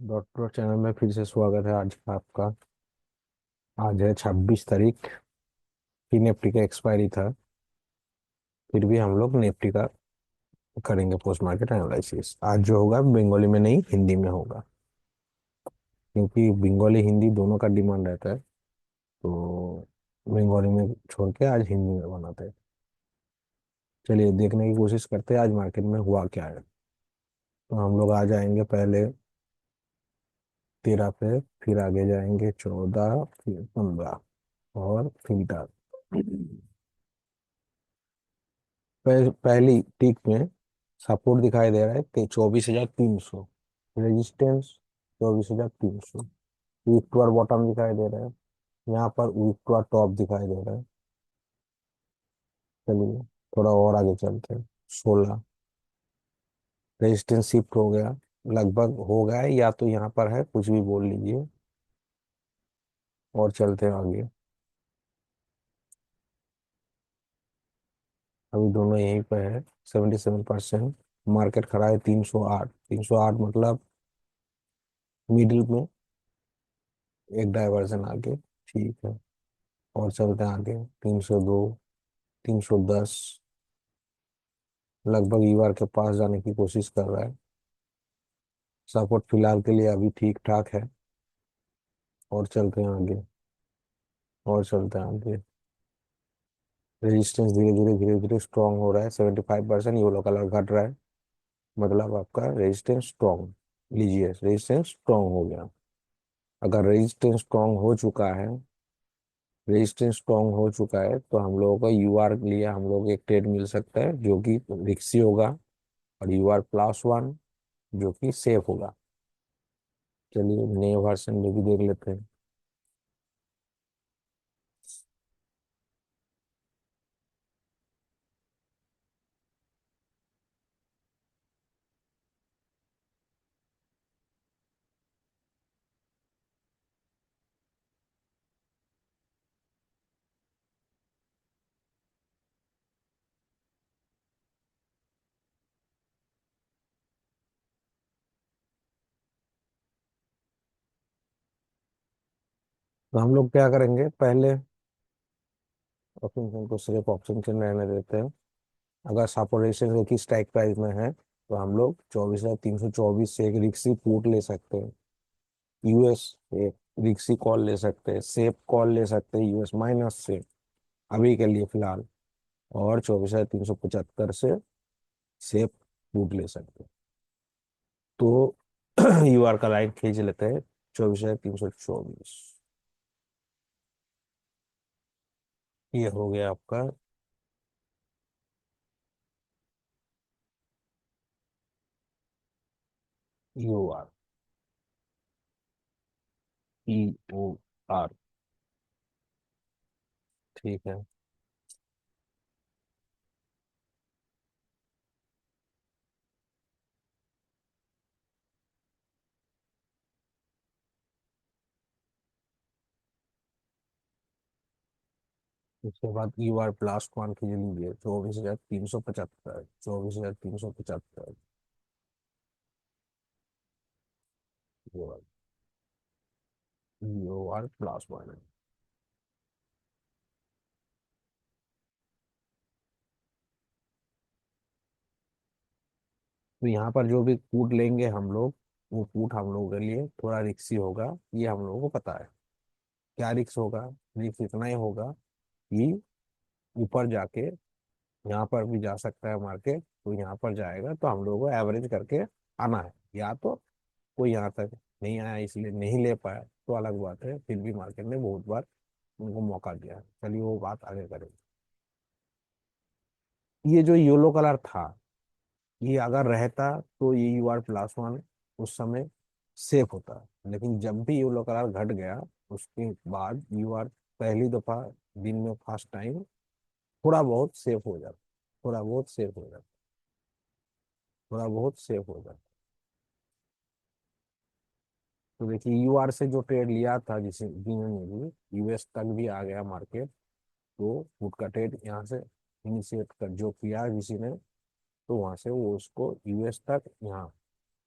Doctor channel में फिर से स्वागत है आज का आपका। आज है 26 तारीख। फिर निफ्टी का एक्सपायरी था। फिर भी हम लोग निफ्टी का करेंगे पोस्ट मार्केट एनालिसिस। आज जो होगा बंगाली में नहीं हिंदी में होगा, क्योंकि बंगाली हिंदी दोनों का डिमांड रहता है। तो बंगाली में छोड़ के आज हिंदी में बनाते हैं। चलिए देखने की कोशिश करते हैं आज मार्केट में हुआ क्या है। तो हम लोग आ जाएंगे पहले 13 पे, फिर आगे जाएंगे 14, फिर 15 और फिल्टर। पहली टिक में सपोर्ट दिखाई दे रहा है 24,300। रेजिस्टेंस 24,300। वीक टू बॉटम दिखाई दे रहा है। यहाँ पर वीक टू टॉप दिखाई दे रहा है। चलिए थोड़ा और आगे चलते हैं। 16 रेजिस्टेंस शिफ्ट हो गया, लगभग हो गया है, या तो यहाँ पर है, कुछ भी बोल लीजिए। और चलते हैं आगे। अभी दोनों यहीं पे है। 77%। मार्केट खड़ा है 308। 308 मतलब मिडिल में एक डाइवर्जन आगे। ठीक है। और चलते हैं आगे। 302, 310 लगभग ईवार के पास जाने की कोशिश कर रहा है। सपोर्ट फिलहाल के लिए अभी ठीक ठाक है। और चलते हैं आगे। और चलते हैं आगे। रेजिस्टेंस धीरे धीरे धीरे धीरे स्ट्रांग हो रहा है। 75%। येलो कलर घट रहा है, मतलब आपका रेजिस्टेंस स्ट्रांग। लीजिए रेजिस्टेंस स्ट्रांग हो गया। अगर रेजिस्टेंस स्ट्रांग हो चुका है, रेजिस्टेंस स्ट्रांग हो चुका है, तो हम लोगों को यूआर के लिए हम लोग एक ट्रेड मिल सकता है जो कि रिक्सी होगा, और यूआर+1 जो कि सेफ होगा। चलिए नए वर्जन में भी देख लेते हैं। तो हम लोग क्या करेंगे, पहले ऑप्शन को सिर्फ ऑप्शन के रहने देते हैं। अगर सपोर्टेशन एक ही स्ट्राइक प्राइस में है, तो हम लोग 24,324 से एक रिक्सी पुट ले सकते हैं। यूएस एक रिक्सी कॉल ले सकते हैं, सेफ कॉल ले सकते हैं यूएस माइनस से, अभी के लिए फिलहाल। और 24,375 से सेफ पुट ले सकते हैं। तो यूआर का लाइन खींच लेते हैं 24,324। ये हो गया आपका यूआर। EOR। ठीक है। उसके बाद EOR+1 खींच लीजिए 24,375। 24,375। EOR+1। तो यहाँ पर जो भी कूट लेंगे हम लोग, वो कूट हम लोगों के लिए थोड़ा रिक्सी होगा, ये हम लोगों को पता है। क्या रिक्स होगा? रिक्स इतना ही होगा कि ऊपर जाके यहाँ पर भी जा सकता है मार्केट, तो यहाँ पर जाएगा तो हम लोगों को एवरेज करके आना है। या तो कोई यहाँ तक नहीं आया इसलिए नहीं ले पाया, तो अलग बात है। फिर भी मार्केट ने बहुत बार उनको मौका दिया है। चलिए वो बात आगे करेंगे। ये जो येलो कलर था, ये अगर रहता तो ये UR+1 उस समय सेफ होता। लेकिन जब भी येलो कलर घट गया, उसके बाद यूआर पहली दफा दिन में फर्स्ट टाइम थोड़ा बहुत सेफ हो जाता। थोड़ा बहुत सेफ हो जाता। थोड़ा बहुत सेफ हो जाता। तो देखिए यूआर से जो ट्रेड लिया था, जिसे जिन्होंने भी यूएस तक भी आ गया मार्केट, तो फुट का ट्रेड यहाँ से इनिशिएट कर जो किया किसी ने, तो वहां से वो उसको यूएस तक यहाँ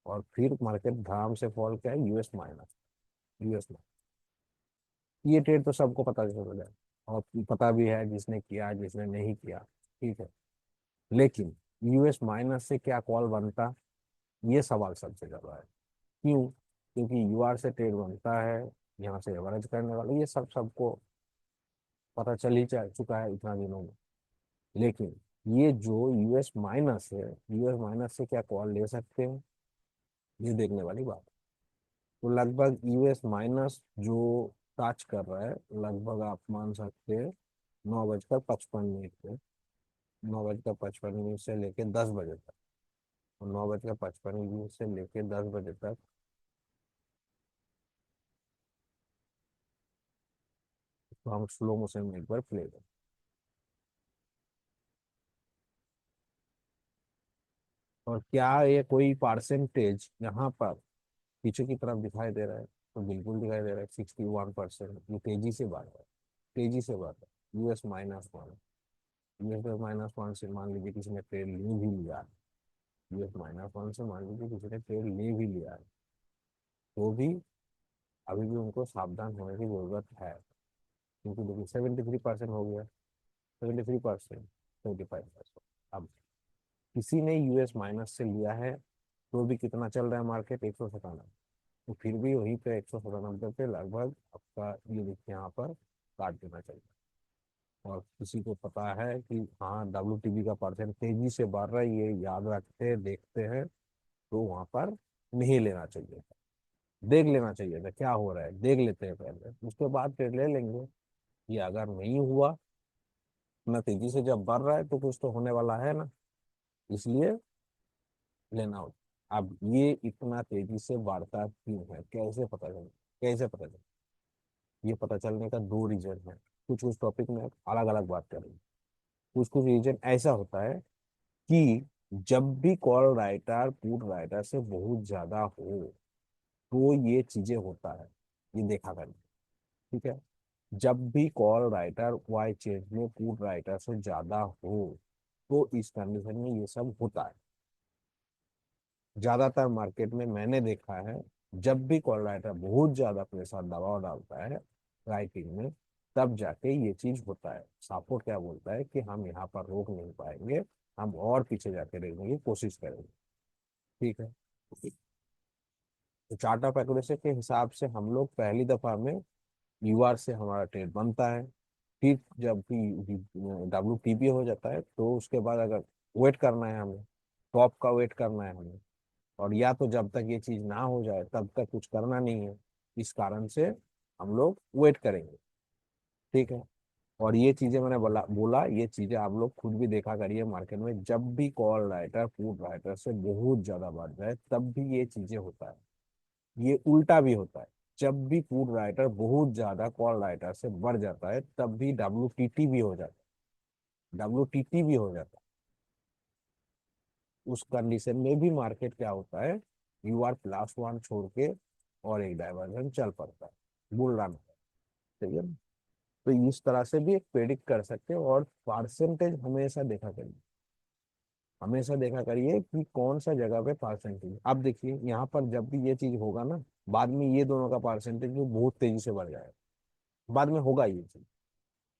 और फिर मार्केट धड़ाम से फॉल किया, यूएस माइनस। यूएस में ये ट्रेड तो सबको पता चल है, और पता भी है जिसने किया जिसने नहीं किया। ठीक है, लेकिन यूएस माइनस से क्या कॉल बनता, ये सवाल सबसे ज्यादा है। क्यों? क्योंकि यूआर से ट्रेड बनता है, यहाँ से एवरेज करने वाला, ये सब सबको पता चल ही चुका है इतना दिनों में। लेकिन ये जो यूएस माइनस है, यूएस माइनस से क्या कॉल ले सकते हैं, ये देखने वाली बात है। तो लगभग यूएस माइनस जो टच कर रहा है, लगभग आप मान सकते हैं 9:55 पे, 9:55 से लेके 10 बजे तक, और 9:55 से लेके 10 बजे तक। तो हम स्लो मोशन में एक बार प्ले करें। और क्या ये कोई परसेंटेज यहाँ पर पीछे की तरफ दिखाई दे रहा है? तो बिल्कुल दिखाई दे रहा है, 61%। ये तेजी से बढ़ रहा है, तेजी से बढ़ रहा है। यूएस माइनस वन से मान लीजिए किसी ने ट्रेड ले भी लिया है, यूएस -1 से मान लीजिए किसी ने ट्रेड ले भी लिया है, तो भी अभी भी उनको सावधान होने की जरूरत है। क्योंकि देखिए 73% हो गया, 73%, 75%। अब किसी ने यूएस माइनस से लिया है, तो भी कितना चल रहा है मार्केट, 197। तो फिर भी वहीं पे 197 पे लगभग आपका ये देखिए यहाँ पर काट देना चाहिए। और किसी को पता है कि हाँ डब्ल्यू का परसेंट तेजी से बढ़ रहा है, ये याद रखते हैं, देखते हैं, तो वहां पर नहीं लेना चाहिए था, देख लेना चाहिए था क्या हो रहा है, देख लेते हैं पहले, उसके बाद फिर ले लेंगे। ये अगर नहीं हुआ, इतना तेजी से जब बढ़ रहा है तो कुछ तो होने वाला है ना, इसलिए लेना होता। अब ये इतना तेजी से बढ़ता क्यों है, कैसे पता चले, कैसे पता चले? ये पता चलने का दो रीजन है। कुछ कुछ टॉपिक में अलग अलग बात करेंगे। कुछ कुछ रीजन ऐसा होता है कि जब भी कॉल राइटर पुट राइटर से बहुत ज्यादा हो, तो ये चीजें होता है, ये देखा करें। ठीक है, जब भी कॉल राइटर वाई चेंज में पुट राइटर से ज्यादा हो, तो इस कंडीशन में ये सब होता है। ज्यादातर मार्केट में मैंने देखा है, जब भी कॉल राइटर बहुत ज्यादा प्रेशर दबाव डालता है राइटिंग में, तब जाके ये चीज होता है। सपोर्ट क्या बोलता है कि हम यहाँ पर रोक नहीं पाएंगे, हम और पीछे जाके देखने की कोशिश करेंगे। ठीक है, तो चार्ट ऑफ एक्यूरेसी के हिसाब से हम लोग पहली दफा में यूआर से हमारा ट्रेड बनता है। फिर जब भी डब्ल्यू हो जाता है, तो उसके बाद अगर वेट करना है हमें, टॉप का वेट करना है हमें, और या तो जब तक ये चीज ना हो जाए तब तक कुछ करना नहीं है। इस कारण से हम लोग वेट करेंगे। ठीक है, और ये चीजें मैंने बोला ये चीजें आप लोग खुद भी देखा करिए मार्केट में, जब भी कॉल राइटर पुट राइटर से बहुत ज्यादा बढ़ जाए तब भी ये चीजें होता है। ये उल्टा भी होता है, जब भी पुट राइटर बहुत ज्यादा कॉल राइटर से बढ़ जाता है तब भी डब्ल्यू भी हो जाता है, डब्ल्यू भी हो जाता है। उस कंडीशन में भी मार्केट क्या होता है, यूआर+1 छोड़ के और एक डाइवर्जन चल पड़ता है, बुल रन। ठीक है, तो इस तरह से भी एक प्रेडिक्ट कर सकते हैं। और परसेंटेज हमेशा देखा करिए कि कौन सा जगह पे परसेंटेज। अब देखिए यहाँ पर जब भी ये चीज होगा ना, बाद में ये दोनों का परसेंटेज भी बहुत तेजी से बढ़ जाएगा, बाद में होगा ये चीज।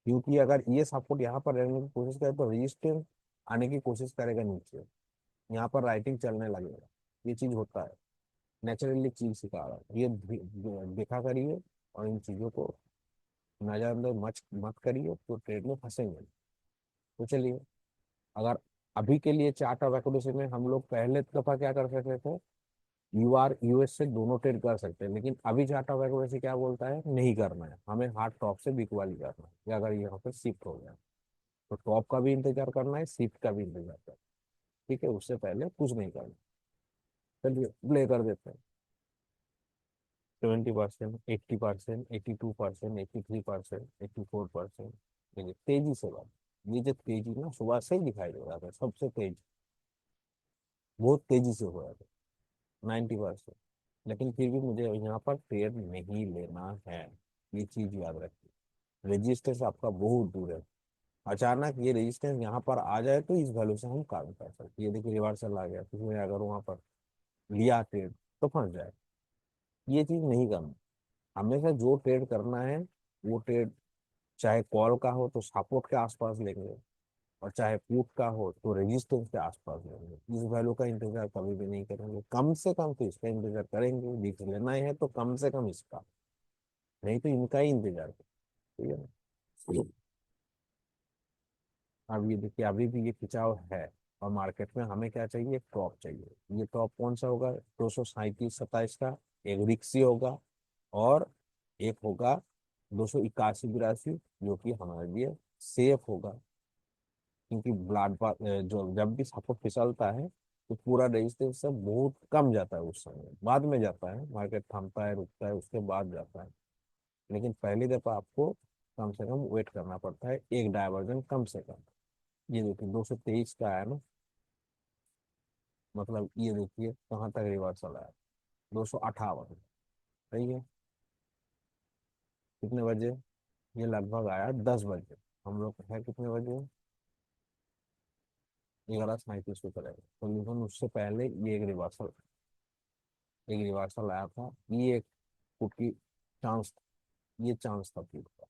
क्योंकि अगर ये सपोर्ट यहाँ पर रहने की कोशिश करे तो रेजिस्टेंस आने की कोशिश करेगा नीचे, यहाँ पर राइटिंग चलने लगेगा। ये चीज होता है, नेचुरली चीज सिखा रहा है ये, देखा करिए। और इन चीजों को नजरअंदाज मत मत करिए, तो ट्रेड में फंसेंगे। तो चलिए, अगर अभी के लिए चार्ट ऑफ एक्यूरेसी में हम लोग पहले दफा क्या कर सकते थे, यूआर यूएस से दोनों ट्रेड कर सकते हैं, लेकिन अभी चार्ट ऑफ एक्यूरेसी क्या बोलता है, नहीं करना है हमें, हार्ड टॉप से बिक वाली करना है, या अगर यहाँ पे शिफ्ट हो गया तो टॉप का भी इंतजार करना है, शिफ्ट का भी इंतजार करना है। ठीक है, उससे पहले कुछ नहीं करना। चलिए प्ले कर देते हैं। 70%, 80%, 82%, 83%, 84%। देखिए तेजी से बात, ये जो तेजी ना सुबह से ही दिखाई दे रहा था, सबसे तेज, बहुत तेजी से हो रहा था, 90%। लेकिन फिर भी मुझे यहाँ पर ट्रेड नहीं लेना है, ये चीज याद रखिए। रेजिस्टेंस आपका बहुत दूर है, अचानक ये रेजिस्टेंस यहाँ पर आ जाए तो इस वैल्यू से हम काम कर सकते हैं। ये देखिए रिवर्सल आ गया, किसी ने अगर वहां पर लिया ट्रेड, तो फंस जाए। ये चीज नहीं करना। हमेशा जो ट्रेड करना है वो ट्रेड, चाहे कॉल का हो तो सपोर्ट के आसपास लेंगे, और चाहे पुट का हो तो रेजिस्टेंस के आसपास लेंगे। इस वैल्यू का इंतजार कभी भी नहीं करेंगे, कम से कम तो इसका इंतजार करेंगे, रिस्क लेना ही है तो कम से कम इसका, नहीं तो इनका ही इंतजार करें। ठीक है ना। अब ये देखिए अभी भी ये खिंचाव है, और मार्केट में हमें क्या चाहिए, टॉप चाहिए। ये टॉप कौन सा होगा, 237-27 का एक रिक्सी होगा, और एक होगा 281-82, जो कि हमारे लिए सेफ होगा। क्योंकि जो जब भी सपोर्ट फिसलता है तो पूरा रेजिस्टेंस सब बहुत कम जाता है, उस समय बाद में जाता है, मार्केट थमता है रुकता है उसके बाद जाता है। लेकिन पहली दफा आपको कम से कम वेट करना पड़ता है, एक डायवर्जन कम से कम। ये देखिए 223 का आया ना, मतलब ये देखिए कहाँ तक रिवर्सल आया, 258। सही है। कितने बजे, ये लगभग आया 10 बजे। हम लोग है कितने बजे, 11:37 को करेगा, तो लेकिन उससे पहले ये एक रिवर्सल आया था। ये एक पुट की चांस, ये चांस था पुट का,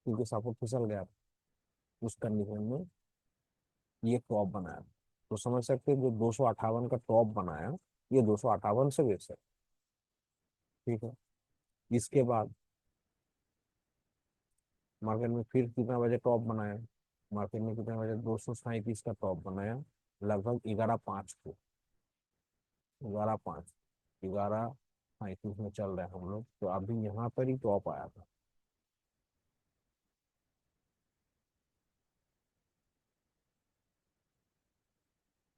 क्योंकि सपोर्ट फिसल गया था। उस कंडीशन में ये टॉप बनाया, तो समझ सकते हैं जो 258 का टॉप बनाया, ये 258 से बेच सकते। ठीक है। इसके बाद मार्केट में फिर कितना बजे टॉप बनाया, मार्केट में कितने बजे 237 का टॉप बनाया, लगभग 11:05 को, 11:05, 11:35 में चल रहे हैं हम लोग, तो अभी यहाँ पर ही टॉप आया था।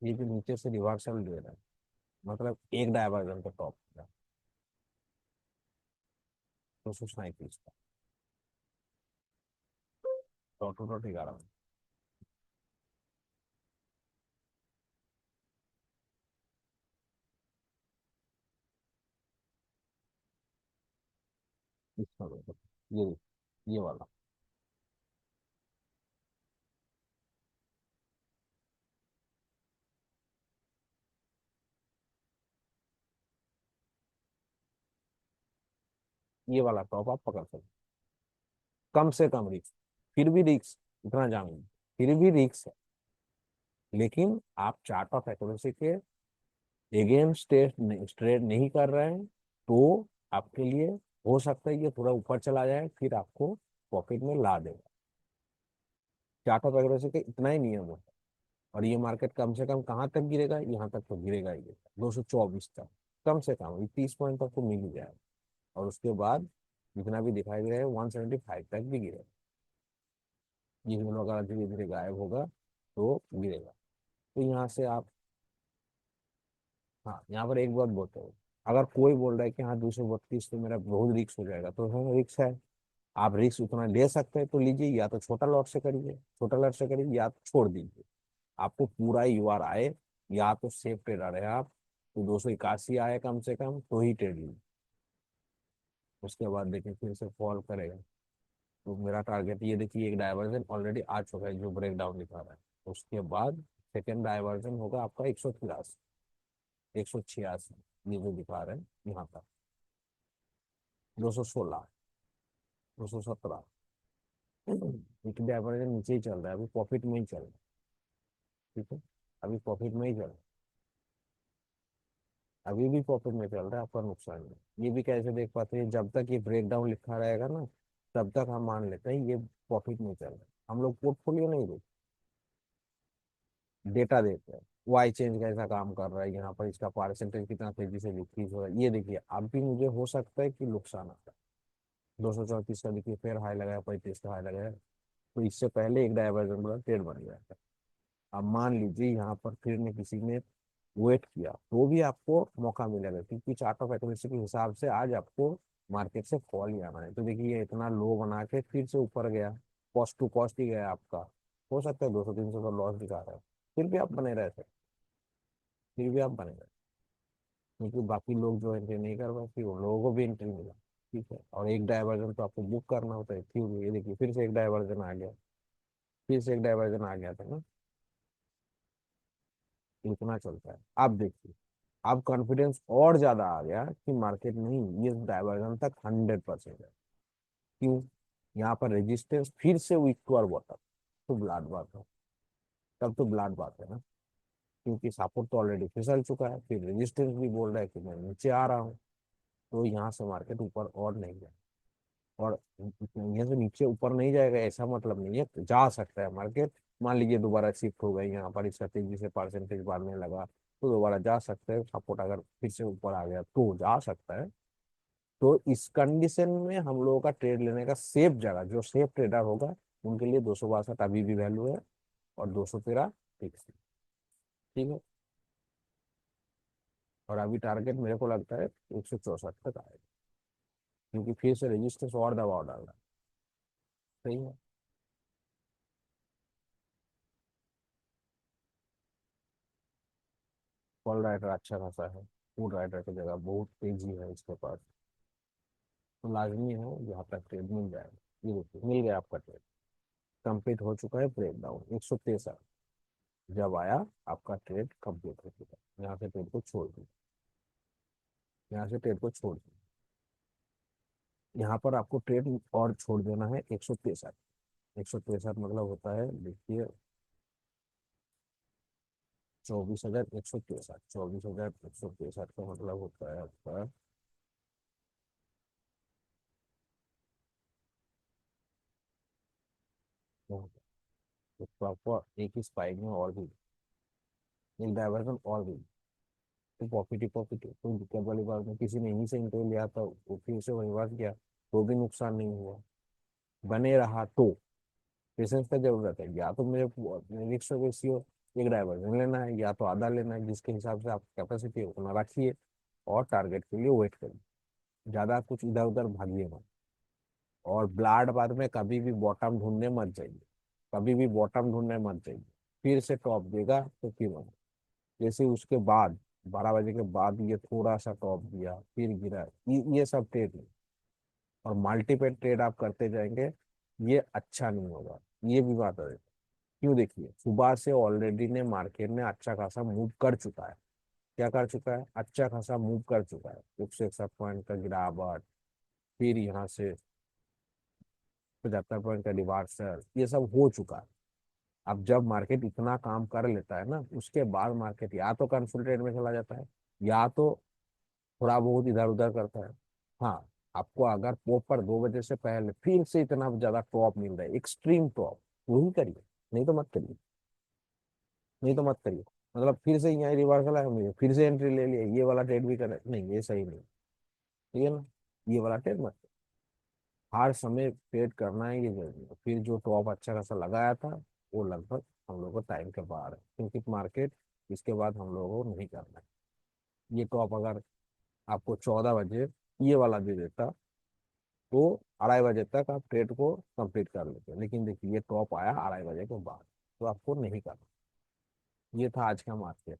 ये जो नीचे से रिवर्सल दे रहा है, मतलब एक डायवर्जन का टॉप, 237 का, डॉट 11। इसका मतलब ये वाला, ये वाला टॉप आप पकड़ सकते, कम से कम रिस्क, फिर भी रिस्क, इतना जान, फिर भी रिस्क है। लेकिन आप चार्ट ऑफ एक्यूरेसी के अगेंस्ट ट्रेड नहीं कर रहे हैं, तो आपके लिए हो सकता है ये थोड़ा ऊपर चला जाए, फिर आपको प्रॉफिट में ला देगा। चार्ट ऑफ एक्यूरेसी के इतना ही नियम है। और ये मार्केट कम से कम कहाँ तक गिरेगा, यहाँ तक तो गिरेगा ही गिरेगा, 224 तक, कम से कम 30 पॉइंट तक तो मिल ही जाएगा। और उसके बाद जितना भी दिखाई दे रहा है 175 तक भी गिरेगा। ये दोनों अगर धीरे धीरे गायब होगा तो गिरेगा। तो यहाँ से आप, हाँ यहाँ पर एक बात बोलते हो, अगर कोई बोल रहा है कि हाँ 232 तो मेरा बहुत रिक्स हो जाएगा, तो हाँ रिक्स है। आप रिक्स उतना ले सकते हैं तो लीजिए, या तो छोटा लॉट से करिए, छोटा लॉट से करिए, या तो छोड़ दीजिए। आपको पूरा यूआर आए, या तो सेफ ट्रेडर है आप, तो 281 आए कम से कम तो ही ट्रेड लीजिए। उसके बाद देखिए फिर से फॉल करेगा। तो मेरा टारगेट ये देखिए, एक डायवर्जन ऑलरेडी आ चुका है जो ब्रेक डाउन दिखा रहा है। उसके बाद सेकेंड डायवर्जन होगा आपका 183, 186, ये जो दिखा रहे हैं यहाँ तक, 216, 217। एक डायवर्जन नीचे ही चल रहा है, अभी प्रॉफिट में ही चल रहा है। ठीक है, अभी प्रॉफिट में ही चल रहा है, अभी भी प्रॉफिट में चल रहा है, आपका नुकसान नहीं। ये भी कैसे देख पाते हैं, जब तक ये ब्रेक डाउन लिखा रहेगा ना, तब तक हम मान लेते हैं ये प्रॉफिट में चल रहा है। हम लोग पोर्टफोलियो नहीं देखते, डेटा देते हैं। वाई चेंज कैसा काम कर रहा है यहाँ पर, इसका परसेंटेज कितना तेजी से डिक्रीज हो रहा है, ये देखिए। अब भी मुझे हो सकता है कि नुकसान आता है। 234 का देखिए फिर हाई लगाया, 35 का हाई लगाया, तो इससे पहले एक डायवर्जन वाला ट्रेड बन गया था। अब मान लीजिए यहाँ पर फिर ने किसी ने वेट किया, तो भी आपको मौका मिलेगा, क्योंकि चार्ट ऑफ एक्यूरेसी के हिसाब से आज आपको मार्केट से फॉल ही आना है। तो देखिए ये इतना लो बना के फिर से ऊपर गया, कॉस्ट टू कॉस्ट ही गया आपका। हो सकता है 200-300 का लॉस दिखा रहा है, फिर भी आप बने रहे थे, फिर भी आप बने रहे, क्योंकि बाकी लोग जो एंट्री नहीं कर पाए, फिर उन लोगों को भी एंट्री मिला। ठीक है, और एक डायवर्जन तो आपको बुक करना होता है, क्यों, ये देखिए फिर से एक डायवर्जन आ गया, फिर से एक डायवर्जन आ गया था ना। इतना चलता है। आप देखिए अब कॉन्फिडेंस और ज्यादा आ गया कि मार्केट नहीं, ये डाइवर्जन तक 100% है। क्यों? यहाँ पर रेजिस्टेंस फिर से वीक टू आवर बॉटम, तो ब्लाड बात है। तब तो ब्लाड बात है ना, क्योंकि सपोर्ट तो ऑलरेडी फिसल चुका है, फिर रेजिस्टेंस भी बोल रहा है कि मैं नीचे आ रहा हूँ। तो यहाँ से मार्केट ऊपर और नहीं जाए, और यहाँ से नीचे ऊपर नहीं जाएगा ऐसा मतलब नहीं है, जा सकता है मार्केट। मान लीजिए दोबारा शिफ्ट हो गई यहाँ पर, इसका तेजी से परसेंटेज बढ़ने लगा, तो दोबारा जा सकते हैं। सपोर्ट अगर फिर से ऊपर आ गया तो जा सकता है। तो इस कंडीशन में हम लोगों का ट्रेड लेने का सेफ जगह, जो सेफ ट्रेडर होगा उनके लिए 262 अभी भी वैल्यू है, और 213 फिक्स है। ठीक है। और अभी टारगेट मेरे को लगता है 164 तक आएगा, क्योंकि फिर से रेजिस्टेंस और दबाव डाल रहा है। सही है। कॉल राइटर अच्छा खासा है, फुल राइटर की जगह बहुत तेजी है इसके पास। तो लाजमी है यहाँ तक ट्रेड मिल जाएगा। ये देखिए मिल गया आपका ट्रेड, कंप्लीट हो चुका है ब्रेक डाउन 163। जब आया आपका ट्रेड कंप्लीट हो चुका है, यहाँ से ट्रेड को छोड़ दिया, यहाँ से ट्रेड को छोड़ दिया। यहाँ पर आपको ट्रेड और छोड़ देना है 163। 163 मतलब होता है, देखिए, 24,163। 24,163 का मतलब होता है आपका, तो आपको एक ही स्पाइक में और भी एक डायवर्जन और भी, तो प्रॉफिट ही प्रॉफिट है। कोई दिक्कत वाली बात नहीं। किसी ने यहीं से इंटर लिया था, वो फिर से वही बात किया, तो भी नुकसान नहीं हुआ। बने रहा तो पेशेंस का जरूरत है। या तो मुझे रिस्क रेशियो एक डायवर्जन लेना है, या तो आधा लेना है, जिसके हिसाब से आप कैपेसिटी है उतना रखिए, और टारगेट के लिए वेट करिए। ज्यादा कुछ इधर उधर भागिए मत। और ब्लाड बाद में कभी भी बॉटम ढूंढने मत जाइए, कभी भी बॉटम ढूंढने मत जाइए। फिर से टॉप देगा तो फिर मत। जैसे उसके बाद 12 बजे के बाद ये थोड़ा सा टॉप दिया फिर गिरा, ये सब ट्रेड नहीं। और मल्टीपल ट्रेड आप करते जाएंगे, ये अच्छा नहीं होगा। ये भी बात है। क्यों? देखिए सुबह से ऑलरेडी ने मार्केट में अच्छा खासा मूव कर चुका है। क्या कर चुका है? अच्छा खासा मूव कर चुका है। 161 का गिरावट, फिर यहाँ से 75 का रिवर्सल, ये सब हो चुका है। अब जब मार्केट इतना काम कर लेता है ना, उसके बाद मार्केट या तो कंसोलिडेट में चला जाता है, या तो थोड़ा बहुत इधर उधर करता है। हाँ, आपको अगर प्रॉपर 2 बजे से पहले फिर से इतना ज्यादा टॉप मिल रहा है, एक्सट्रीम टॉप, वही करिए। नहीं तो मत करिए। नहीं तो मत करिए। मतलब फिर से यहाँ रिवर्सल आया, मुझे फिर से एंट्री ले लिया, ये वाला ट्रेड भी करे, नहीं ये सही नहीं। ठीक है ना? ये वाला ट्रेड मत। हर समय ट्रेड करना है ये जरूरी है। फिर जो टॉप अच्छा खासा लगाया था, वो लगभग हम लोग को टाइम के बाहर है, क्योंकि मार्केट इसके बाद हम लोगों को नहीं करना है। ये टॉप अगर आपको 14 बजे ये वाला दे देता, तो 2:30 बजे तक आप ट्रेड को कंप्लीट कर लेते। लेकिन देखिए ये टॉप आया 2:30 बजे के बाद, तो आपको नहीं करना। ये था आज का मार्केट।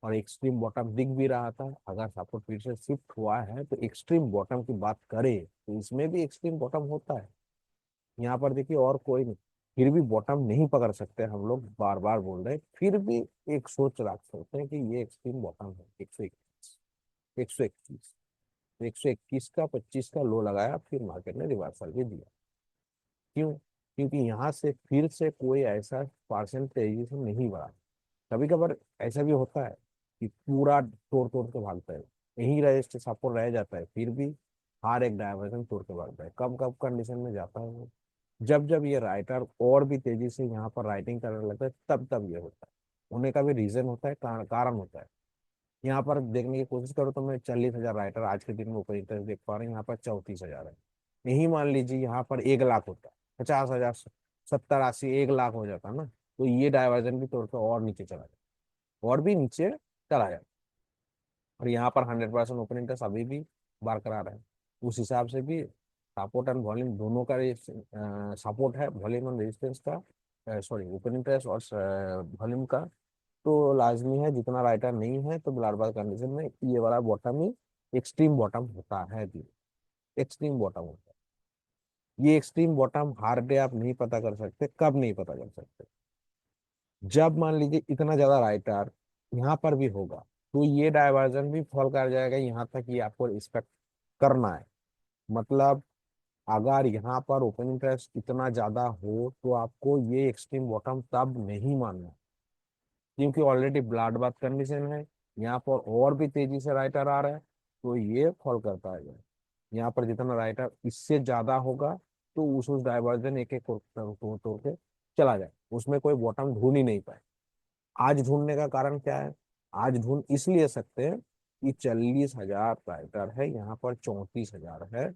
और एक्सट्रीम बॉटम दिख भी रहा था। अगर सपोर्ट फिर से शिफ्ट हुआ है तो एक्सट्रीम बॉटम की बात करें तो इसमें भी एक्सट्रीम बॉटम होता है। यहाँ पर देखिए और कोई नहीं, फिर भी बॉटम नहीं पकड़ सकते। हम लोग बार बार बोल रहे हैं, फिर भी एक सोच रख सकते हैं कि ये एक्सट्रीम बॉटम है। 121, 121, 121 का 25 का लो लगाया, फिर मार्केट ने रिवर्सल भी दिया। क्यों? क्योंकि यहाँ से फिर से कोई ऐसा परसेंट तेजी से नहीं बढ़ा। कभी कभार ऐसा भी होता है कि पूरा तोड़ तोड़ के भागता है, यही रजिस्टर सपोर्ट रह जाता है, फिर भी हर एक डायवर्जन तोड़ के भागता है। कब कब कंडीशन में जाता है वो, जब जब ये राइटर और भी तेजी से यहाँ पर राइटिंग करने लगता है, तब तब ये होता है। होने का भी रीजन होता है, कारण होता है। यहाँ पर देखने की कोशिश करो तो मैं 40,000 राइटर आज के दिन में ऊपर इंटरेस्ट देख पा रहे हैं, यहाँ पर 34,000 है। यही मान लीजिए यहाँ पर 1 लाख होता है, 50,000, 70, 80, 1 लाख हो जाता है ना, तो ये डायवर्जन भी तोड़ के और नीचे चला जाता, और भी नीचे चला जाता। और यहाँ पर 100% ओपन इंटरेस्ट अभी भी बरकरार है। उस हिसाब से भी सपोर्ट एंड वॉल्यूम दोनों का सपोर्ट है, वॉल्यूम एंड रेजिस्टेंस का, सॉरी ओपन इंटरेस्ट और वॉल्यूम का। तो लाजमी है, जितना राइटर नहीं है तो बार कंडीशन में ये वाला बॉटम ही एक्सट्रीम बॉटम होता है भी। एक्सट्रीम बॉटम होता है। ये एक्सट्रीम बॉटम हर डे आप नहीं पता कर सकते। कब नहीं पता कर सकते? जब मान लीजिए इतना ज्यादा राइटर यहाँ पर भी होगा, तो ये डायवर्जन भी फॉल कर जाएगा, यहाँ तक कि आपको रिस्पेक्ट करना है। मतलब अगर यहाँ पर ओपन इंटरेस्ट इतना ज्यादा हो तो आपको ये एक्सट्रीम बॉटम तब नहीं मानना, क्योंकि ऑलरेडी ब्लड बाथ कंडीशन है, यहाँ पर और भी तेजी से राइटर आ रहा है, तो ये फॉल करता है। यहाँ पर जितना राइटर इससे ज्यादा होगा तो उस डाइवर्जन एक एक तोड़ तोड़ के चला जाए, उसमें कोई बॉटम ढूंढ ही नहीं पाए। आज ढूंढने का कारण क्या है? आज ढूंढ इसलिए सकते हैं कि 40,000 राइटर है, यहाँ पर 34,000 है।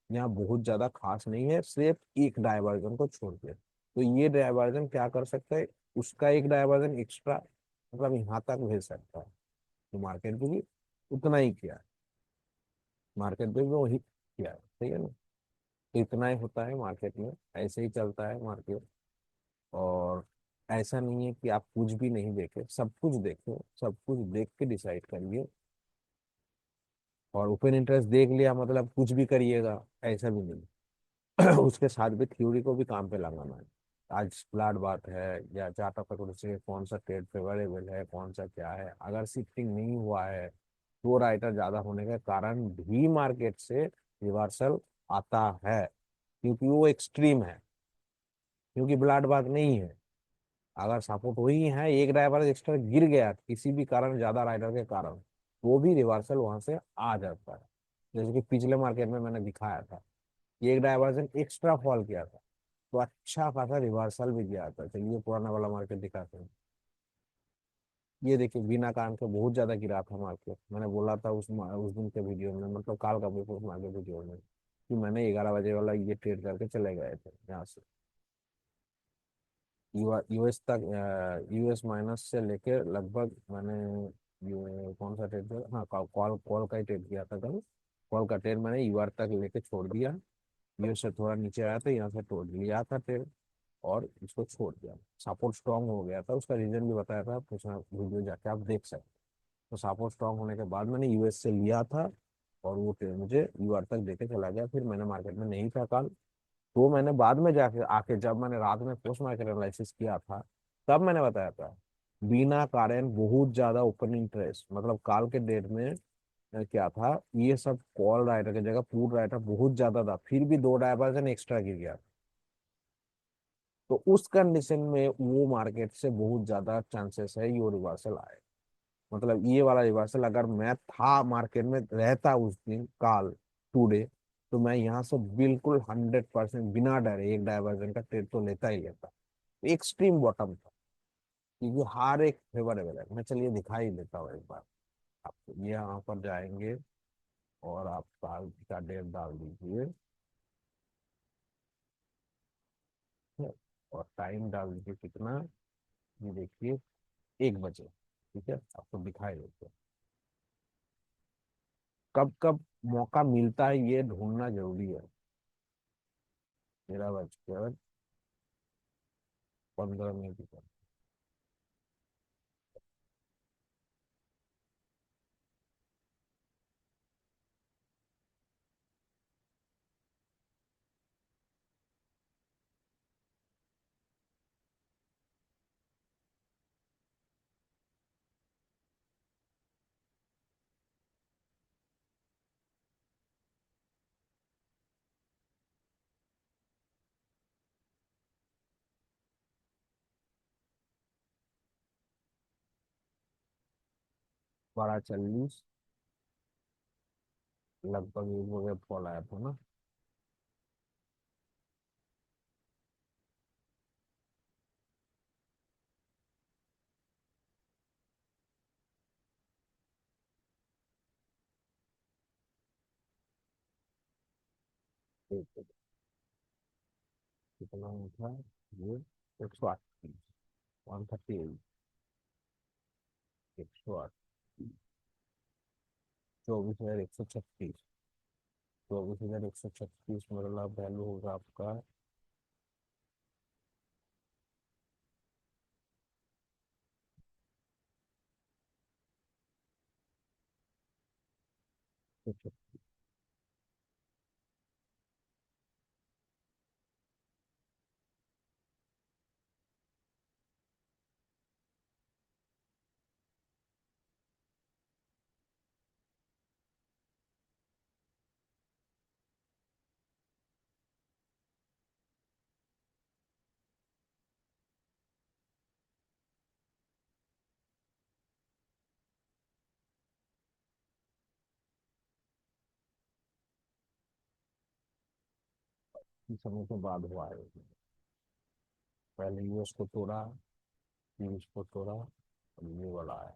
यहाँ बहुत ज्यादा खास नहीं है, सिर्फ एक डायवर्जन को छोड़ के। तो ये डायवर्जन क्या कर सकता है? उसका एक डायवर्जन एक्स्ट्रा, मतलब यहाँ तक भेज सकता है। तो मार्केट में भी उतना ही किया है, मार्केट में भी वही किया है, ठीक है ना। तो इतना ही होता है मार्केट में, ऐसे ही चलता है मार्केट। और ऐसा नहीं है कि आप कुछ भी नहीं देखे, सब कुछ देखे, सब कुछ देख के डिसाइड करिए। और ओपन इंटरेस्ट देख लिया मतलब कुछ भी करिएगा, ऐसा भी नहीं। उसके साथ भी थ्योरी को भी काम पे लगाना है। आज फ्लैट बात है या चार्ट ऑफ अकाउंट से कौन सा ट्रेड फेवरेबल है, कौन सा क्या है, अगर शिफ्टिंग नहीं हुआ है तो राइटर ज्यादा होने के कारण भी मार्केट से रिवर्सल आता है, क्योंकि वो एक्सट्रीम है, क्योंकि ब्लड बात नहीं है। अगर सपोर्ट वही है, एक ड्राइवर एक्स्ट्रा गिर गया किसी भी कारण, ज्यादा राइडर के कारण, वो भी रिवर्सल वहां से आ जाता है। जैसे कि पिछले मार्केट में मैंने दिखाया था, कि एक डाइवर्जन एक्स्ट्रा फॉल किया था, तो अच्छा खासा रिवर्सल भी किया था। चलिए पुराना वाला मार्केट दिखाते हैं। ये देखिए बिना कारण के बहुत ज्यादा गिरा था मार्केट, मैंने बोला था उस दिन के वीडियो में, मतलब काल का मार्केट वीडियो में, कि मैंने 11 बजे वाला ये ट्रेड करके चले गए थे यहाँ से। यूएस तक, यूएस माइनस से लेके लगभग मैंने ये कौन सा ट्रेड किया, हाँ कॉल कॉल का ही ट्रेड किया था कल। कॉल का ट्रेड मैंने यूआर तक लेके छोड़ दिया। यूएस से थोड़ा नीचे आया था, यहाँ से तोड़ लिया था ट्रेड और इसको छोड़ दिया। सपोर्ट स्ट्रांग हो गया था, उसका रीजन भी बताया था, उसमें वीडियो जाके आप देख सकते हैं। तो सपोर्ट स्ट्रांग होने के बाद मैंने यूएस से लिया था, और वो ट्रेड मुझे यूआर तक देके चला गया। फिर मैंने मार्केट में नहीं था कल, तो मैंने बाद में जाके आके जब मैंने रात में पोस्ट मार्केट एनालिसिस किया था, तब मैंने बताया था बिना कारण बहुत ज्यादा ओपन इंटरेस्ट, मतलब काल के डेट में क्या था, ये सब कॉल राइटर की जगह पुट राइटर बहुत ज्यादा था, फिर भी दो डायवर्जन एक्स्ट्रा गिर गया। तो उस कंडीशन में वो मार्केट से बहुत ज्यादा चांसेस है ये रिवर्सल आए। मतलब ये वाला रिवर्सल अगर मैं था मार्केट में रहता उस दिन काल, टुडे, तो मैं यहाँ से बिल्कुल 100% बिना डरे एक डायवर्जन का ट्रेड तो लेता ही लेता। एक्सट्रीम बॉटम था, क्योंकि हर एक फेवरेबल है। मैं चलिए दिखा ही देता हूँ एक बार आपको। ये यहाँ पर जाएंगे और आप साल का डेट डाल दीजिए, ठीक है? और टाइम डाल दीजिए कितना, ये देखिए 1 बजे, ठीक है, आपको दिखाई देते हैं। कब कब मौका मिलता है ये ढूंढना जरूरी है। 13 बजकर 15 मिनट की बड़ा 40 लगभग 1 बजे कॉल आया था ना। एक कितना था ये, 138, 138, 108, 24,136, 24,136, मतलब वैल्यू होगा आपका। इस समय के बाद हुआ है। पहले यूएस को तोड़ा, फिर इसको तोड़ा, और ये वाला है।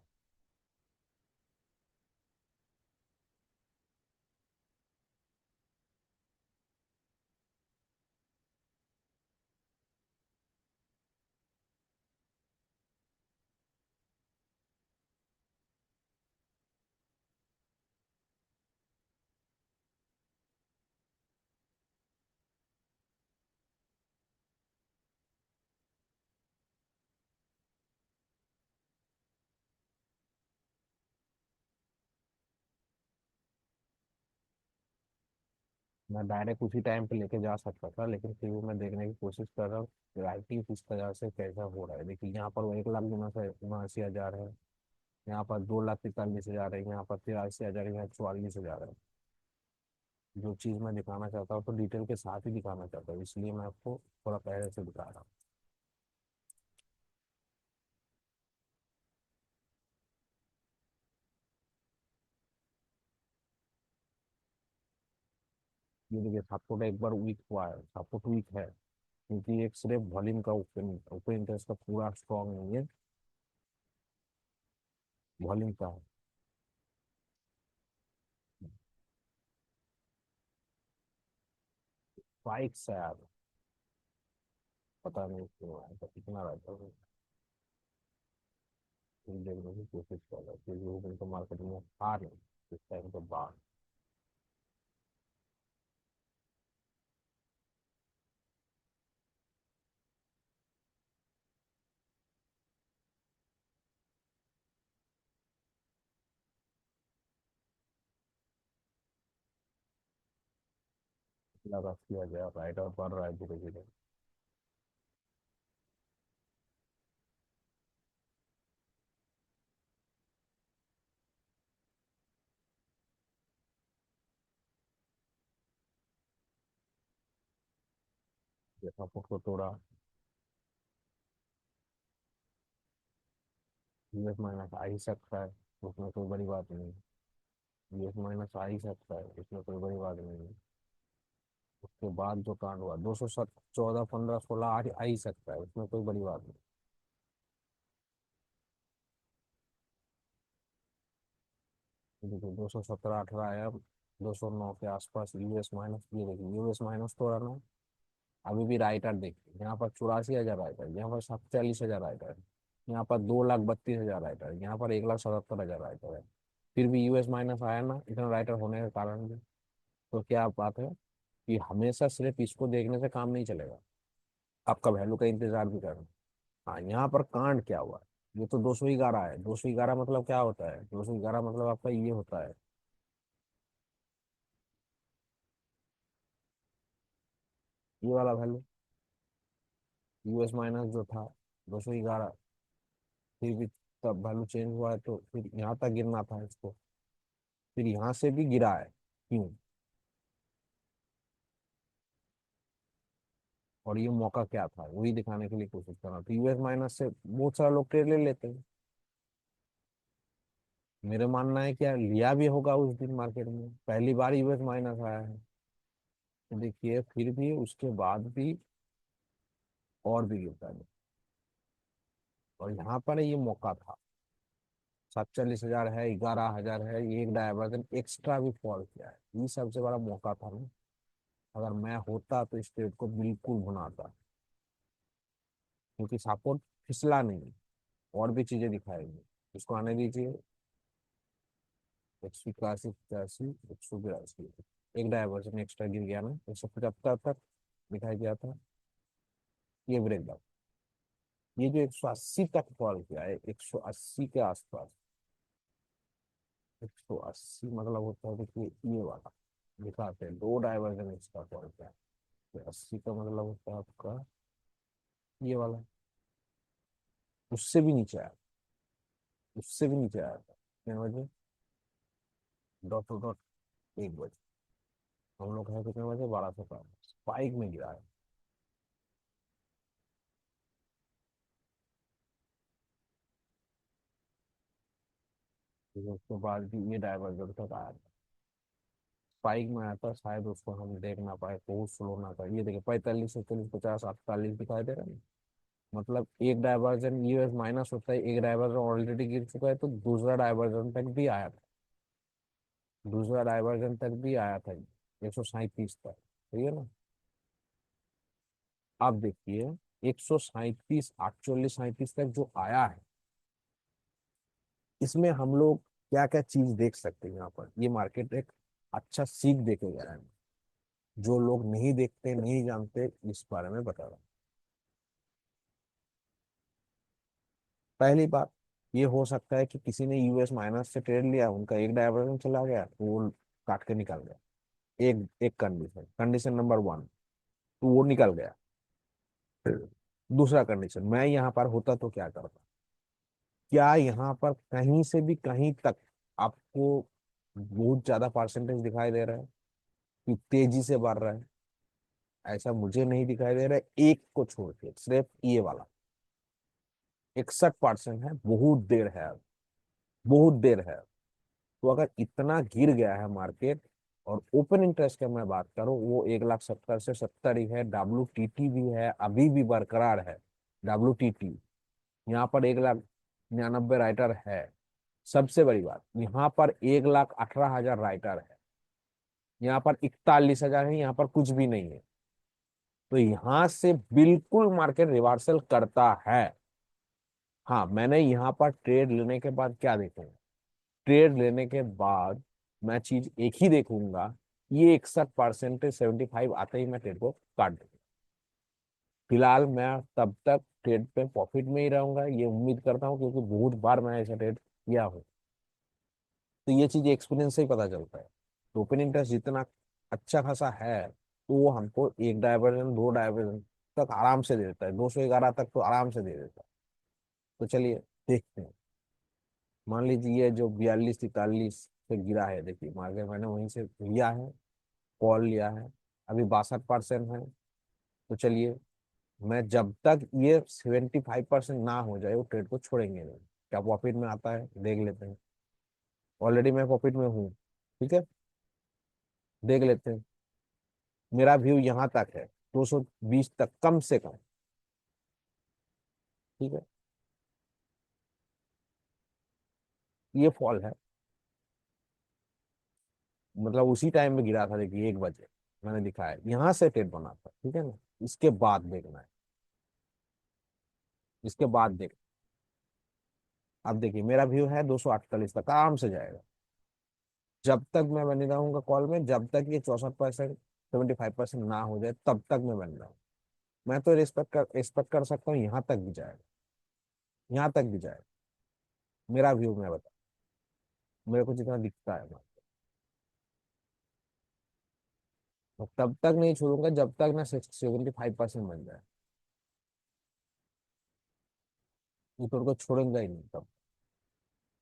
मैं डायरेक्ट उसी टाइम पे लेके जा सकता था, लेकिन फिर भी मैं देखने की कोशिश कर रहा हूँ राइटिंग किस तरह से कैसा हो रहा है। देखिए यहाँ पर वो 1,79,79,000 है, यहाँ पर 2,43,000 है, यहाँ पर 83,000 है, यहाँ 44,000 है। जो चीज़ मैं दिखाना चाहता हूँ तो डिटेल के साथ ही दिखाना चाहता हूँ, इसलिए मैं आपको थोड़ा पहले से दिखा रहा हूँ। ये देखिए सपोर्ट एक बार वीक हुआ है, सपोर्ट वीक है, क्योंकि एक सिर्फ वॉल्यूम का ओपन ओपन इंटरेस्ट का पूरा स्ट्रॉन्ग नहीं है, वॉल्यूम का है। स्पाइक से यार, पता नहीं क्यों आया था, कितना रहता है। फिर देखने की कोशिश कर रहा है, फिर भी ओपन तो मार्केट में आ नहीं इस टाइम के बाद। लगा किया गया राइट और बढ़ रहा है धीरे धीरे। ये सपोर्ट को तोड़ा, यूएस माइनस आ ही सकता है, उसमें कोई बड़ी बात नहीं। यूएस माइनस आ ही सकता है, इसमें कोई बड़ी बात नहीं है। उसके बाद जो कांड हुआ 214, 15, 16 आ ही सकता है, उसमें कोई बड़ी बात नहीं। देखिए 217, 18 आया, 209 के आसपास यूएस माइनस, ये देखिए यूएस माइनस तोड़ा ना। अभी भी राइटर देखिए, यहाँ पर 84,000 राइटर, यहाँ पर 47,000 राइटर, यहाँ पर 2,32,000 राइटर, यहाँ पर 1,77,000 राइटर है। फिर भी यूएस माइनस आया ना, इतना राइटर होने के कारण भी। तो क्या बात है कि हमेशा सिर्फ इसको देखने से काम नहीं चलेगा, आपका वैल्यू का इंतजार भी करना। हाँ, यहाँ पर कांड क्या हुआ है, ये तो 211 है। 211 मतलब क्या होता है, 211 मतलब आपका ये होता है, ये वाला वैल्यू यूएस माइनस जो था 211, फिर भी तब वैल्यू चेंज हुआ है तो फिर यहाँ तक गिरना था इसको, फिर यहाँ से भी गिरा है। क्यों? और ये मौका क्या था वही दिखाने के लिए कोशिश कर रहा था। यूएस माइनस से बहुत सारे लोग ट्रेड ले लेते हैं, मेरा मानना है क्या लिया भी होगा उस दिन मार्केट में, पहली बार यूएस माइनस आया है। तो देखिए फिर भी उसके बाद भी और भी गिरता है, और यहाँ पर ये मौका था। 47,000 है, 11,000 है, ये एक डायवर्जन एक्स्ट्रा भी फॉल किया है, ये सबसे बड़ा मौका था ना। अगर मैं होता तो इस ट्रेड को बिल्कुल भुनाता, क्योंकि सपोर्ट फिसला नहीं, और भी चीजें दिखाएंगे। इसको आने दीजिए, 181, 85, 182, एक डायवर्जन एक्स्ट्रा गिर गया ना, 175 तक दिखाई दिया था, ये ब्रेकडाउन। ये जो 180 तक फॉल किया है, 180 के आसपास, 180 मतलब होता है कि ये वाला दिखाते हैं, दो डायवर्जन इसका फॉल किया है। तो 80 का मतलब होता है आपका ये वाला, उससे भी नीचे आया, उससे भी नीचे आया था। कितने बजे? डॉट टू डॉट 1 बजे। हम लोग हैं कितने बजे? 12:05, स्पाइक में गिरा है। फिर उसके बाद भी ये डायवर्जन तक आया था। स्पाइक में आया था, शायद उसको हम देख ना पाए, बहुत स्लो ना था। ये देखिए 45 46 50 48 दिखाई दे रहा है। मतलब एक डायवर्जन यूएस माइनस होता है, एक डायवर्जन ऑलरेडी गिर चुका है, तो दूसरा डायवर्जन तक भी आया था। दूसरा डायवर्जन तक भी आया था 137 तक, सही है ना। अब देखिए 137 48 37 तक जो आया है, इसमें हम लोग क्या क्या चीज देख सकते हैं। यहाँ पर ये मार्केट एक अच्छा सीख देके गया है। जो लोग नहीं देखते नहीं जानते इस बारे में बता रहा हूं। पहली बात, ये हो सकता है कि किसी ने यूएस माइनस से ट्रेड लिया, उनका एक डायवर्जन चला गया तो वो काट के निकल गया। एक एक कंडीशन, कंडीशन नंबर वन, तो वो निकल गया। दूसरा कंडीशन, मैं यहाँ पर होता तो क्या करता। क्या यहाँ पर कहीं से भी कहीं तक आपको बहुत ज्यादा परसेंटेज दिखाई दे रहा है कि तेजी से बढ़ रहा है? ऐसा मुझे नहीं दिखाई दे रहा है, एक को छोड़ के सिर्फ ये वाला 61% है। बहुत देर है अब, बहुत देर है। तो अगर इतना गिर गया है मार्केट, और ओपन इंटरेस्ट की मैं बात करूं, वो 1,70,000 से 70 ही है। WTT भी है, अभी भी बरकरार है WTT। यहाँ पर 1,99,000 राइटर है। सबसे बड़ी बात, यहाँ पर 1,18,000 राइटर है। यहाँ पर 41,000 है, यहाँ पर कुछ भी नहीं है। तो यहाँ से बिल्कुल मार्केट रिवर्सल करता है। हाँ, मैंने यहाँ पर ट्रेड लेने के बाद क्या देखूंगा, ट्रेड लेने के बाद मैं चीज एक ही देखूंगा, ये 61% 75 आते ही मैं ट्रेड को काट दूंगा। फिलहाल मैं तब तक ट्रेड पे प्रॉफिट में ही रहूंगा, ये उम्मीद करता हूँ, क्योंकि बहुत बार मैं ऐसा ट्रेड किया हूँ। तो ये चीज एक्सपीरियंस से ही पता चलता है। तो ओपन इंटरेस्ट जितना अच्छा खासा है, तो वो हमको एक डायवर्जन दो डायवर्जन तक आराम से दे देता है, 211 तक तो आराम से दे देता है। तो चलिए देखते हैं। मान लीजिए ये जो 42 43 पे गिरा है, देखिए मार्केट मैंने वहीं से लिया है, कॉल लिया है, अभी 62% है। तो चलिए, मैं जब तक ये 75% ना हो जाए वो ट्रेड को छोड़ेंगे नहीं। क्या प्रॉफिट में आता है देख लेते हैं। ऑलरेडी मैं प्रॉफिट में हूँ, ठीक है, देख लेते हैं। मेरा व्यू यहाँ तक है, 220 तक कम से कम, ठीक है। ये फॉल है, मतलब उसी टाइम में गिरा था, देखिए 1 बजे मैंने दिखाया, यहाँ से ट्रेड बना था, ठीक है ना। इसके बाद देखना है, इसके बाद देख। अब देखिए मेरा व्यू है 248 तक आराम से जाएगा। जब तक मैं बने रहूंगा कॉल में, जब तक ये 64% 75% ना हो जाए, तब तक मैं बन रहा हूँ। मैं तो रिस्पेक्ट कर सकता हूँ, यहाँ तक भी जाएगा, यहाँ तक भी जाएगा। मेरा व्यू मैं बता, मेरे को जितना दिखता है मैं, तो तब तक नहीं छोड़ूंगा जब तक ना 75% बन जाए। ऊपर को छोड़ूंगा ही नहीं तब।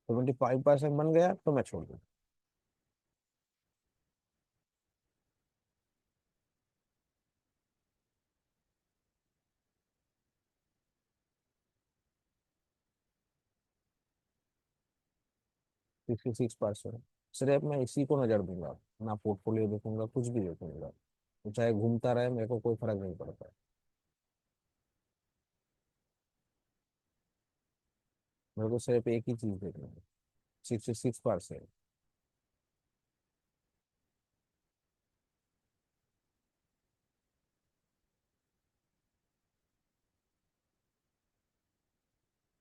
75% बन गया तो मैं छोड़ दूंगा। 66%, सिर्फ मैं इसी को नजर दूंगा, ना पोर्टफोलियो देखूंगा, कुछ भी देखूंगा। तो चाहे घूमता रहे, मेरे को कोई फर्क नहीं पड़ता। मेरे को सिर्फ एक ही चीज देखना है, 66%।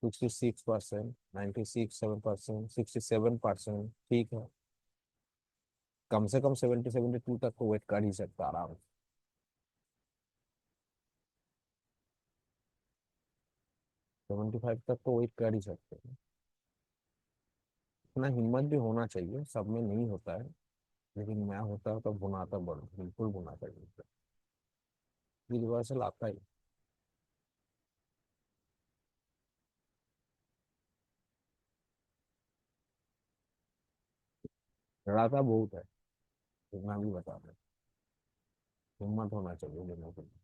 66%, 96 7%, 67%, ठीक है। कम से कम 70 72 तक तो वेट कर ही सकता आराम से। 75 तक तो वेट कर ही सकते हैं। इतना हिम्मत भी होना चाहिए, सब में नहीं होता है। लेकिन मैं होता तो बुनाता, बड़ बिल्कुल बुनाता है। यूनिवर्सल आता ही। लड़ाता बहुत है, इतना भी बता दें। हिम्मत होना चाहिए लेने के लिए।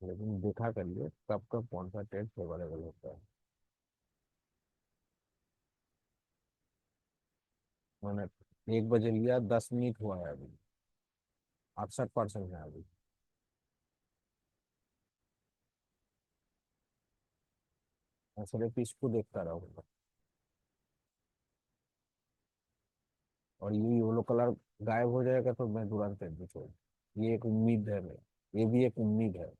लेकिन देखा करिए कब कब कौन सा ट्रेड फेवरेबल होता है। मैंने 1 बजे लिया, 10 मिनट हुआ है अभी, 68% है अभी। मैं सिर्फ इसको देखता रहूंगा। और ये येलो कलर गायब हो जाएगा तो मैं तुरंत एंट्री छोड़, ये एक उम्मीद है मेरी, ये भी एक उम्मीद है।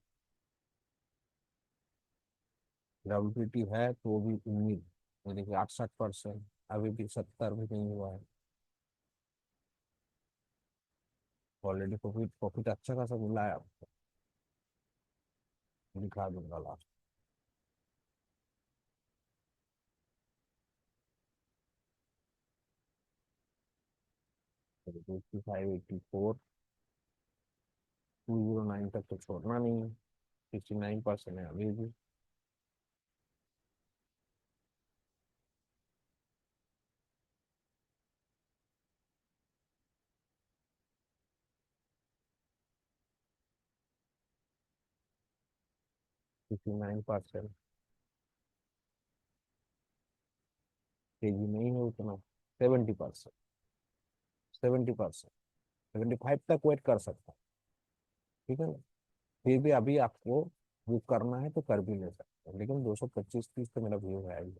डब्ल्यूपीटी है तो भी उम्मीद। ये देखिए 68%, अभी भी 70 भी नहीं हुआ है। ऑलरेडी प्रॉफिट प्रॉफिट अच्छा खासा मिला है आपको, दिखा दूंगा लास्ट। 85, 84, 209 तक तो छोड़ना नहीं है। 69% है अभी भी। 69%। तेजी नहीं है उतना। 70%। 70%। 75 तक वेट कर सकता है। ठीक है ना। फिर भी अभी आपको बुक करना है तो कर भी ले सकते हैं, लेकिन 225-30 तो मेरा व्यू है ही।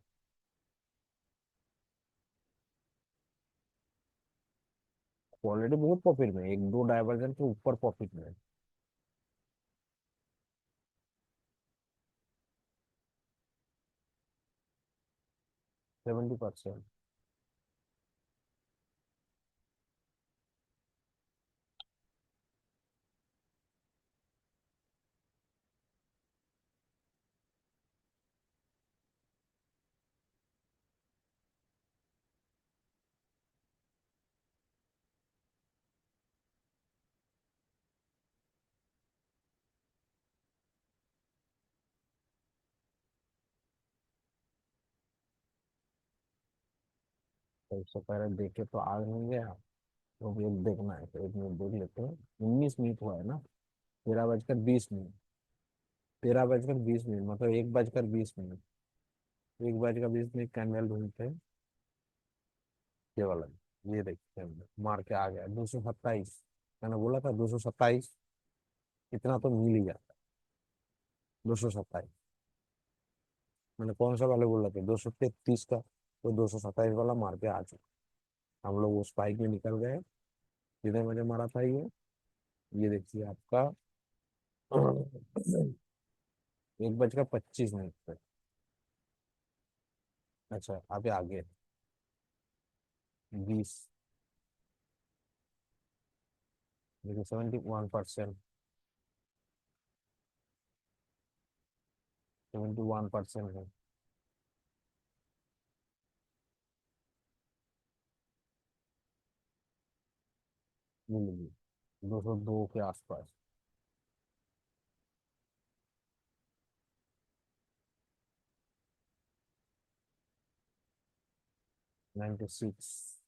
ऑलरेडी बहुत प्रॉफिट में, एक दो डाइवर्जन के ऊपर प्रॉफिट में। 70%। तो उससे पहले देखे तो आग नहीं गया। तो भी एक देखना है तो 1 मिनट देख लेते हैं। 19 मिनट हुआ है ना। 13:20। 13:20 मतलब 1:20। 1:20 कैंडल ढूंढते हैं। ये वाला, ये देखते हैं, मार के आ गया 227। मैंने बोला था 227, इतना तो मिल ही जाता। 227। मैंने कौन सा वाले बोला था, 233 का, तो 227 वाला मार के आ चुका। हम लोग उस स्पाइक में निकल गए जितने मैंने मारा था ये देखिए आपका 1:25 पे। अच्छा अभी आगे 20। देखिए 71%। 71% है। मिल गई 202 के आसपास। 96।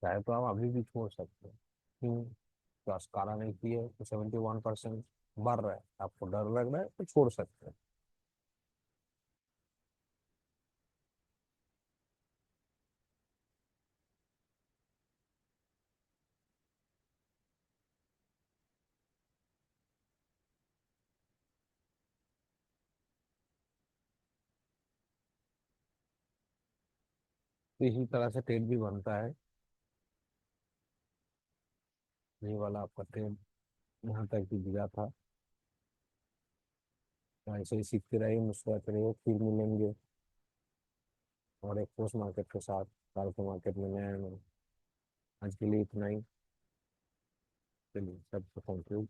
चाहे तो आप अभी भी छोड़ सकते हैं। क्यों? तो अस्कारा नहीं किए तो 71% बढ़ रहा है, आपको डर लग रहा है तो छोड़ सकते हैं। तो इसी तरह से ट्रेड भी बनता है। ये वाला आपका ट्रेड यहाँ तक भी दिया था। तो ऐसे ही सीखते रहिए, मुस्कुराते रहिए, फिर मिलेंगे और एक पोस्ट मार्केट के साथ। कल के मार्केट में नया है। आज के लिए इतना ही। चलिए सबको थैंक यू।